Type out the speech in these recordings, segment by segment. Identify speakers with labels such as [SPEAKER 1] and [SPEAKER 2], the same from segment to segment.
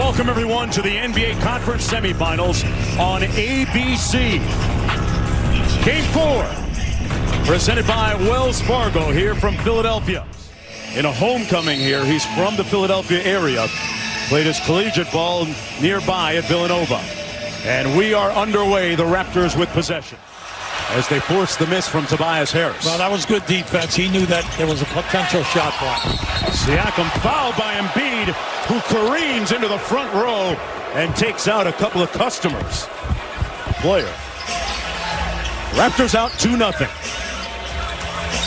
[SPEAKER 1] Welcome everyone to the NBA Conference Semifinals on ABC. Game 4, presented by Wells Fargo here from Philadelphia. In a homecoming here, he's from the Philadelphia area. Played his collegiate ball nearby at Villanova. And we are underway, the Raptors with possession, as they force the miss from Tobias Harris.
[SPEAKER 2] Well, that was good defense. He knew that there was a potential shot block.
[SPEAKER 1] Siakam fouled by Embiid, who careens into the front row and takes out a couple of customers. Player. Raptors out 2-0.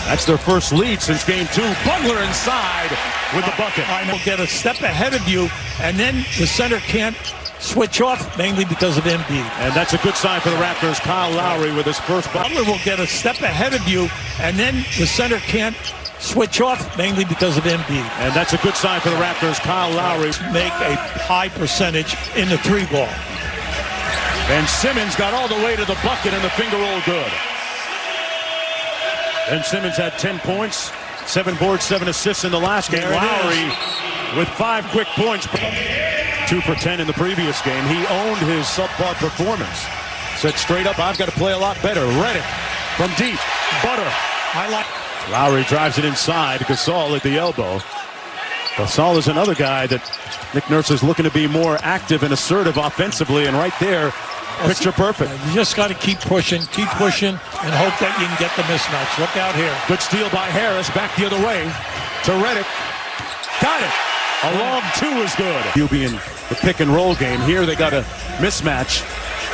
[SPEAKER 1] That's their first lead since game 2. Butler inside with the bucket.
[SPEAKER 2] I will get a step ahead of you, and then the center can't switch off, mainly because of Embiid.
[SPEAKER 1] And that's a good sign for the Raptors. Kyle Lowry with his first bucket.
[SPEAKER 2] Butler will get a step ahead of you, and then the center can't switch off, mainly because of Embiid.
[SPEAKER 1] And that's a good sign for the Raptors. Kyle Lowry
[SPEAKER 2] make a high percentage in the 3-ball.
[SPEAKER 1] And Simmons got all the way to the bucket, and the finger roll good. And Simmons had 10 points, 7 boards, 7 assists in the last game. Lowry with 5 quick points. 2 for 10 in the previous game. He owned his subpar performance. Said straight up, I've got to play a lot better. Redick from deep. Butter. Lowry drives it inside. Gasol at the elbow. Gasol is another guy that Nick Nurse is looking to be more active and assertive offensively. And right there, picture perfect.
[SPEAKER 2] You just got to keep pushing, and hope that you can get the mismatch. Look out here.
[SPEAKER 1] Good steal by Harris. Back the other way to Redick. Got it. A long 2 is good. You'll be in the pick and roll game. Here they got a mismatch.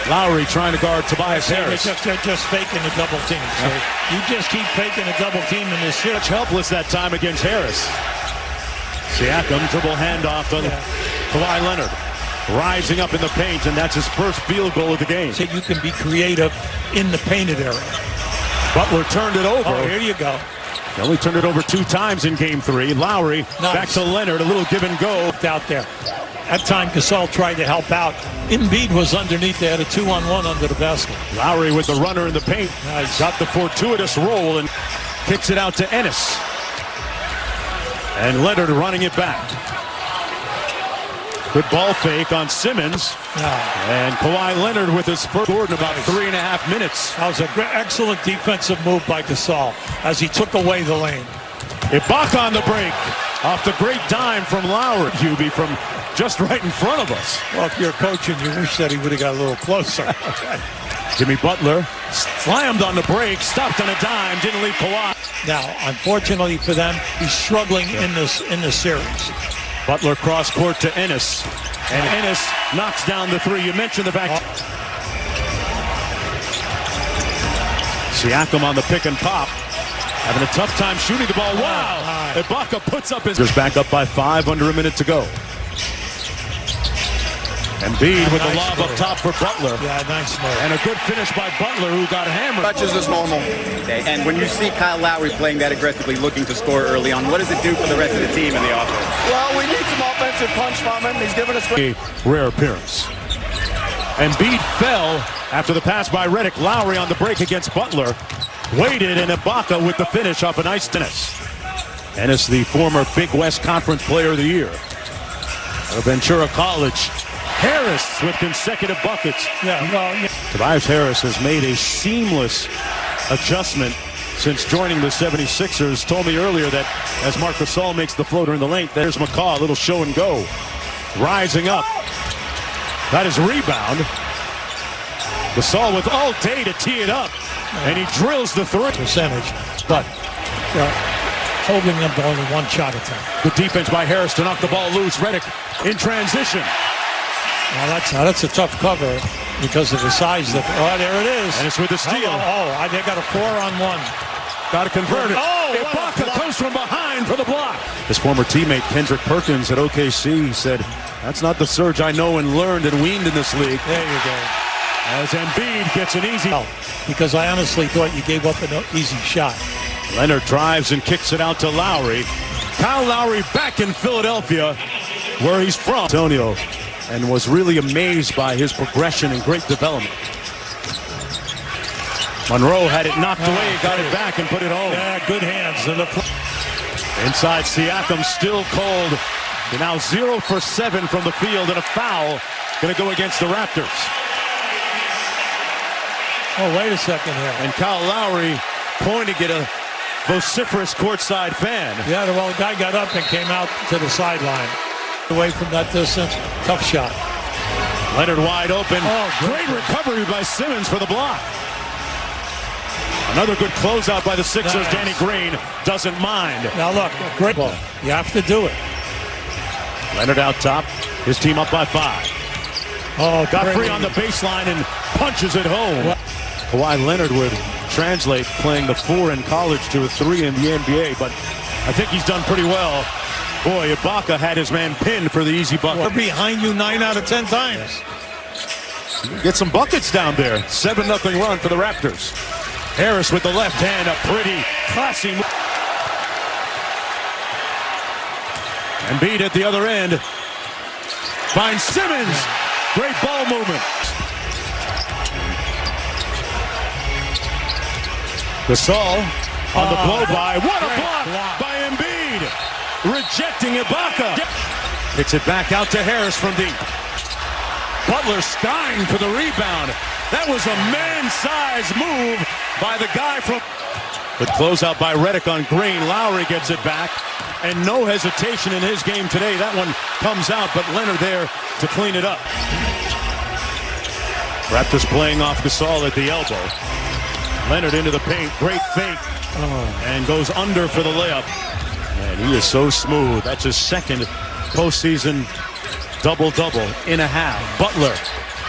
[SPEAKER 1] Lowry trying to guard Tobias Harris.
[SPEAKER 2] They're just faking a double team. So you just keep faking a double team in this series.
[SPEAKER 1] Helpless that time against Harris. Siakam, dribble handoff to Kawhi Leonard. Rising up in the paint, and that's his first field goal of the game.
[SPEAKER 2] So you can be creative in the painted area.
[SPEAKER 1] Butler turned it over.
[SPEAKER 2] Oh, here you go.
[SPEAKER 1] He only turned it over 2 times in game 3. Lowry back to Leonard, a little give and go.
[SPEAKER 2] Out there. That time Gasol tried to help out. Embiid was underneath. They had a 2-on-1 under the basket.
[SPEAKER 1] Lowry with the runner in the paint.
[SPEAKER 2] Nice.
[SPEAKER 1] Got the fortuitous roll and kicks it out to Ennis. And Leonard running it back. Good ball fake on Simmons. And Kawhi Leonard with his first score in about 3.5 minutes.
[SPEAKER 2] That was an excellent defensive move by Gasol as he took away the lane.
[SPEAKER 1] Ibaka on the break. Off the great dime from Lowry. Hubie from just right in front of us.
[SPEAKER 2] Well, if you're coaching, you wish that he would have got a little closer.
[SPEAKER 1] Jimmy Butler slammed on the break, stopped on a dime, didn't leave Kawhi.
[SPEAKER 2] Now, unfortunately for them, he's struggling in this series.
[SPEAKER 1] Butler cross court to Ennis, and Ennis knocks down the 3. You mentioned the fact. Siakam on the pick and pop, having a tough time shooting the ball. Wow! Ibaka puts up his. Just back up by 5, under a minute to go. Embiid with the lob up top for Butler.
[SPEAKER 2] Yeah, nice move.
[SPEAKER 1] And a good finish by Butler, who got hammered.
[SPEAKER 3] Touches is normal. And when you see Kyle Lowry playing that aggressively, looking to score early on, what does it do for the rest of the team in the offense?
[SPEAKER 4] Well, we need some offensive punch from him. He's given us
[SPEAKER 1] a rare appearance. Embiid fell after the pass by Redick. Lowry on the break against Butler. Waited, and Ibaka with the finish off a nice tennis. Ennis, the former Big West Conference Player of the Year out of Ventura College. Harris with consecutive buckets. Tobias Harris has made a seamless adjustment since joining the 76ers. Told me earlier that as Marc Gasol makes the floater in the lane, there's McCaw, a little show and go. Rising up. Got his rebound. Gasol with all day to tee it up. And he drills the 3.
[SPEAKER 2] Percentage, but holding them to only 1 shot attempt.
[SPEAKER 1] Good defense by Harris to knock the ball loose. Redick in transition.
[SPEAKER 2] Well, that's a tough cover because of the size. There it is.
[SPEAKER 1] And it's with the steal.
[SPEAKER 2] They got a 4-on-1.
[SPEAKER 1] Got to convert it. Ibaka comes from behind for the block. His former teammate Kendrick Perkins at OKC said, "That's not the Surge I know and learned and weaned in this league."
[SPEAKER 2] There you go.
[SPEAKER 1] As Embiid gets an easy.
[SPEAKER 2] Because I honestly thought you gave up an easy shot.
[SPEAKER 1] Leonard drives and kicks it out to Lowry. Kyle Lowry back in Philadelphia, where he's from. Antonio, and was really amazed by his progression and great development. Monroe had it knocked away, got it back and put it home.
[SPEAKER 2] Yeah, good hands.
[SPEAKER 1] Inside, Siakam still cold. They're now 0 for 7 from the field, and a foul going to go against the Raptors.
[SPEAKER 2] Oh, wait a second here.
[SPEAKER 1] And Kyle Lowry pointing at a vociferous courtside fan.
[SPEAKER 2] Yeah, well, the guy got up and came out to the sideline. Away from that distance, tough shot.
[SPEAKER 1] Leonard wide open.
[SPEAKER 2] Oh,
[SPEAKER 1] great recovery by Simmons for the block. Another good closeout by the Sixers.
[SPEAKER 2] Nice.
[SPEAKER 1] Danny Green doesn't mind.
[SPEAKER 2] Now look, great ball. You have to do it.
[SPEAKER 1] Leonard out top. His team up by 5.
[SPEAKER 2] Oh,
[SPEAKER 1] Got
[SPEAKER 2] great.
[SPEAKER 1] free on the baseline and punches it home. Kawhi Leonard would translate playing the 4 in college to a 3 in the NBA, but I think he's done pretty well. Boy, Ibaka had his man pinned for the easy bucket.
[SPEAKER 2] We're behind you 9 out of 10 times.
[SPEAKER 1] Get some buckets down there. 7-0 run for the Raptors. Harris with the left hand, a pretty classy move. Embiid at the other end. Finds Simmons. Great ball movement. Gasol on the blow by. What a block by Embiid. Rejecting Ibaka. Kicks it back out to Harris from deep. Butler skying for the rebound. That was a man-sized move by the guy from... Good closeout by Redick on Green. Lowry gets it back. And no hesitation in his game today. That one comes out, but Leonard there to clean it up. Raptors playing off Gasol at the elbow. Leonard into the paint. Great fake. And goes under for the layup. Man, he is so smooth. That's his second postseason double-double in a half. Butler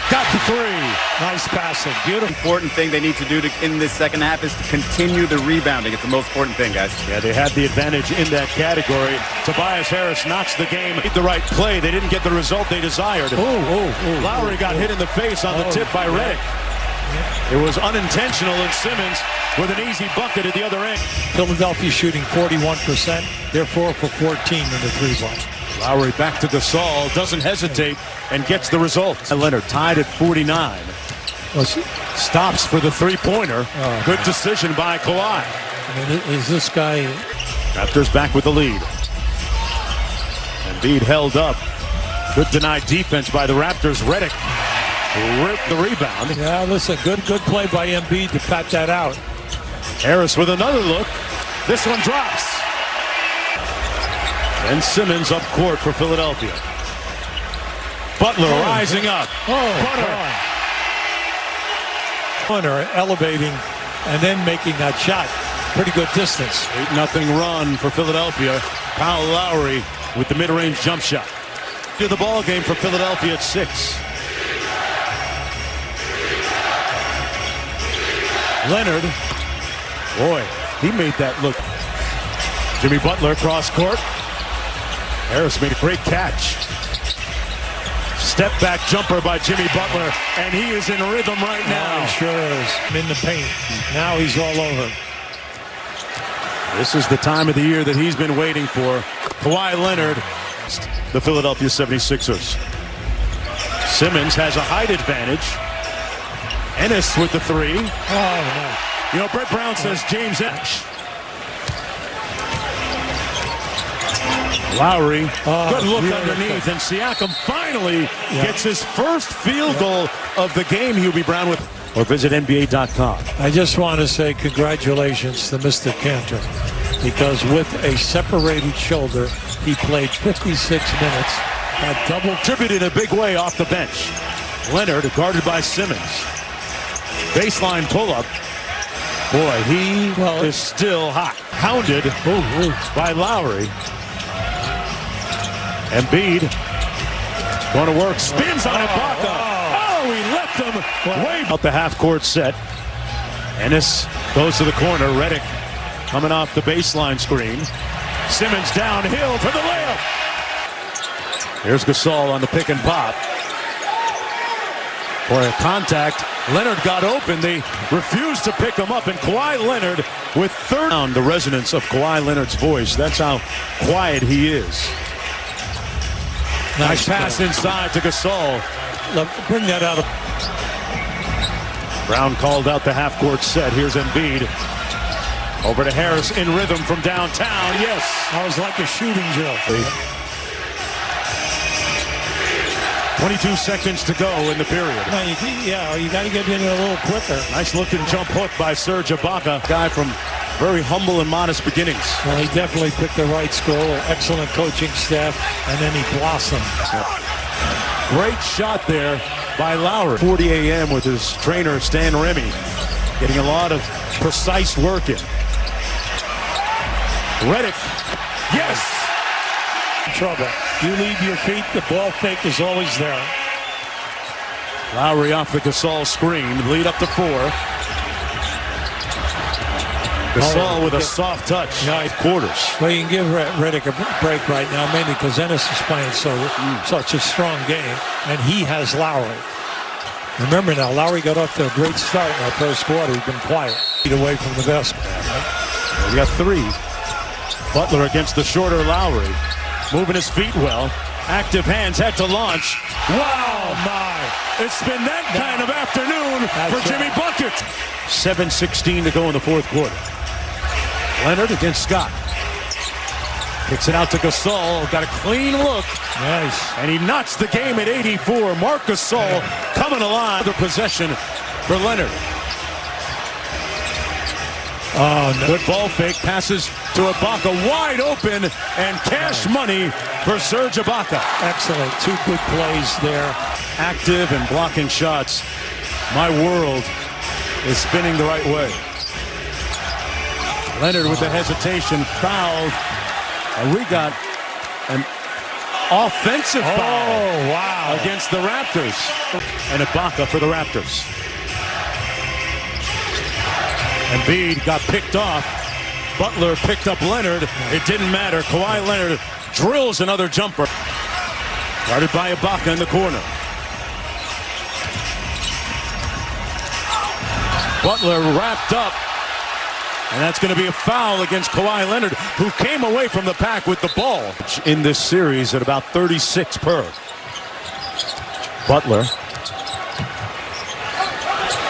[SPEAKER 1] got the 3.
[SPEAKER 2] Nice passing. Beautiful.
[SPEAKER 3] Important thing they need to do in this second half is to continue the rebounding. It's the most important thing, guys.
[SPEAKER 1] Yeah, they had the advantage in that category. Tobias Harris knocks the game. Made the right play. They didn't get the result they desired. Lowry got hit in the face on the tip by Redick. It was unintentional, and Simmons with an easy bucket at the other end.
[SPEAKER 2] Philadelphia shooting 41%. They're 4 for 14 in the 3-ball.
[SPEAKER 1] Lowry back to Gasol, doesn't hesitate, and gets the result. And Leonard tied at 49. Stops for the 3-pointer. Good decision by Kawhi.
[SPEAKER 2] I mean, is this guy...
[SPEAKER 1] Raptors back with the lead. Embiid held up. Good denied defense by the Raptors. Redick ripped the rebound.
[SPEAKER 2] Yeah, listen, good play by Embiid to pat that out.
[SPEAKER 1] Harris with another look. This one drops. And Simmons up court for Philadelphia. Butler rising up.
[SPEAKER 2] Butler elevating and then making that shot. Pretty good distance.
[SPEAKER 1] 8-0 run for Philadelphia. Kyle Lowry with the mid-range jump shot. To the ball game for Philadelphia at 6. Leonard. Boy, he made that look. Jimmy Butler cross court. Harris made a great catch. Step back jumper by Jimmy Butler, and he is in rhythm right now.
[SPEAKER 2] He sure is. In the paint. Now he's all over.
[SPEAKER 1] This is the time of the year that he's been waiting for. Kawhi Leonard, the Philadelphia 76ers. Simmons has a height advantage. Ennis with the 3.
[SPEAKER 2] Oh, no.
[SPEAKER 1] You know, Brett Brown says James Ennis. Lowry, good look underneath, and Siakam finally gets his first field goal of the game. Hubie Brown with, or visit NBA.com.
[SPEAKER 2] I just want to say congratulations to Mr. Cantor, because with a separated shoulder, he played 56 minutes, had double
[SPEAKER 1] Contributed a big way off the bench. Leonard guarded by Simmons. Baseline pull-up. Boy, he is still hot. Hounded by Lowry. Embiid going to work, spins on Ibaka. Oh, he left him way out the half-court set. Ennis goes to the corner. Redick coming off the baseline screen. Simmons downhill for the layup. Here's Gasol on the pick and pop. For a contact, Leonard got open. They refused to pick him up, and Kawhi Leonard with third down. The resonance of Kawhi Leonard's voice. That's how quiet he is. Nice pass inside to Gasol.
[SPEAKER 2] Bring that out of...
[SPEAKER 1] Brown called out the half-court set. Here's Embiid. Over to Harris in rhythm from downtown. Yes.
[SPEAKER 2] That was like a shooting drill.
[SPEAKER 1] 22 seconds to go in the period.
[SPEAKER 2] No, you got to get in a little quicker.
[SPEAKER 1] Nice looking jump hook by Serge Ibaka. Guy from very humble and modest beginnings.
[SPEAKER 2] Well, he definitely picked the right school. Excellent coaching staff, and then he blossomed.
[SPEAKER 1] Great shot there by Lowry. 40 a.m. with his trainer Stan Remy, getting a lot of precise work in. Redick, yes!
[SPEAKER 2] Trouble. You leave your feet, the ball fake is always there.
[SPEAKER 1] Lowry off the Gasol screen, lead up to 4. Gasol with a soft touch.
[SPEAKER 2] Nice
[SPEAKER 1] Quarters.
[SPEAKER 2] Well, you can give Redick a break right now, maybe because Ennis is playing such a strong game, and he has Lowry. Remember now, Lowry got off to a great start in that first quarter. He's been quiet. Away from the basket.
[SPEAKER 1] We got 3. Butler against the shorter Lowry. Moving his feet well. Active hands, had to launch. Wow, my. It's been that kind of afternoon for Jimmy Bucket. 7:16 to go in the fourth quarter. Leonard against Scott. Kicks it out to Gasol. Got a clean look.
[SPEAKER 2] Nice.
[SPEAKER 1] And he knocks the game at 84. Marc Gasol coming alive. The possession for Leonard.
[SPEAKER 2] Oh, no.
[SPEAKER 1] Good ball fake. Passes to Ibaka. Wide open. And cash money for Serge Ibaka.
[SPEAKER 2] Excellent. 2 good plays there.
[SPEAKER 1] Active and blocking shots. My world is spinning the right way. Leonard with the hesitation. Fouled. And we got an offensive foul
[SPEAKER 2] wow.
[SPEAKER 1] against the Raptors. And Ibaka for the Raptors. Embiid got picked off. Butler picked up Leonard. It didn't matter. Kawhi Leonard drills another jumper. Guarded by Ibaka in the corner. Butler wrapped up. And that's going to be a foul against Kawhi Leonard, who came away from the pack with the ball. In this series at about 36 per. Butler.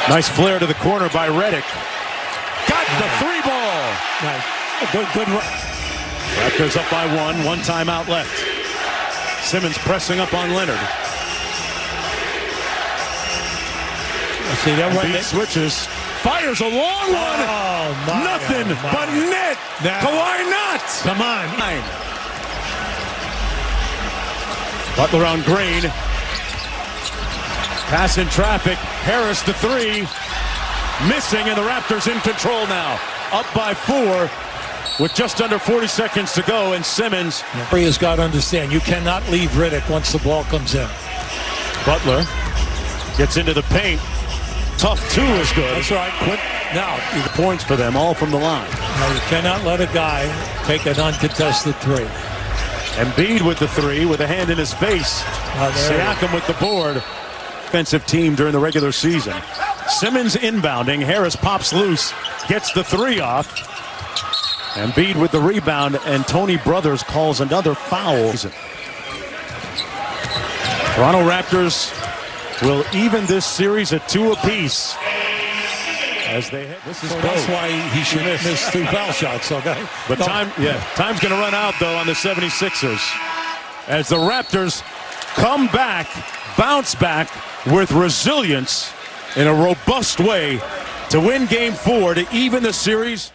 [SPEAKER 1] Nice flare to the corner by Redick. Got the 3 ball.
[SPEAKER 2] Nice. Good.
[SPEAKER 1] Raptors up by 1 timeout left. Simmons pressing up on Leonard.
[SPEAKER 2] See that one?
[SPEAKER 1] Embiid switches. Fires a long one.
[SPEAKER 2] Oh, my.
[SPEAKER 1] Nothing but net. Kawhi not.
[SPEAKER 2] Come on.
[SPEAKER 1] 9. Butler on Green. Pass in traffic. Harris the 3. Missing, and the Raptors in control now. Up by 4 with just under 40 seconds to go, and Simmons.
[SPEAKER 2] He has got to understand, you cannot leave Redick once the ball comes in.
[SPEAKER 1] Butler gets into the paint. Tough 2 is good.
[SPEAKER 2] That's right. Quick. Now,
[SPEAKER 1] Points for them, all from the line.
[SPEAKER 2] no, you cannot let a guy take an uncontested 3.
[SPEAKER 1] Embiid with the 3 with a hand in his face. Siakam with the board. Offensive team during the regular season. Simmons inbounding. Harris pops loose. Gets the 3 off. Embiid with the rebound. And Tony Brothers calls another foul. Toronto Raptors will even this series at 2 apiece. As they hit. This is
[SPEAKER 2] That's why he should miss 2 foul shots. Okay.
[SPEAKER 1] But time's going to run out, though, on the 76ers. As the Raptors come back, bounce back with resilience in a robust way to win Game 4 to even the series.